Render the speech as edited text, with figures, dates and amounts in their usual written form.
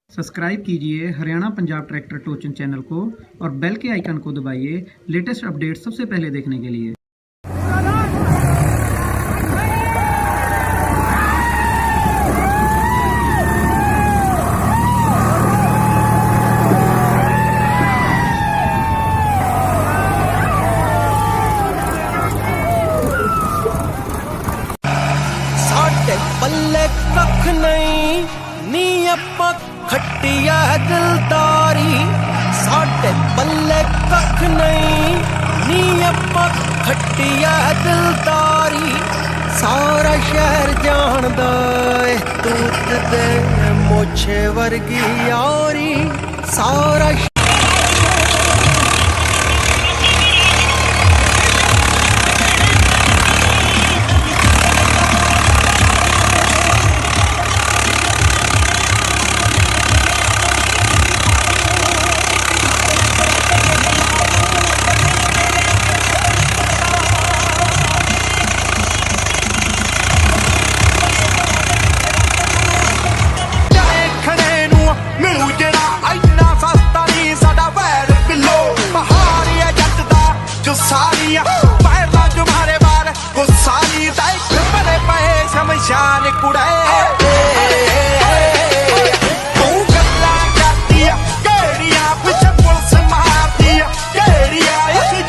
Subscribe कीजिए Haryana Punjab tractor टोचन channel को और बेल के आइकन को दबाइए लेटेस्ट अपडेट सबसे पहले देखने के लिए। साडे पल्ले कख नहीं नी अप्पा खट्टिया दिलदारी। साडे पल्ले कख नहीं नी अप्पा खट्टिया दिलदारी। सारा शहर जानदा ए तूत दे मोछे वर्गी यारी। सारा शान कुड़े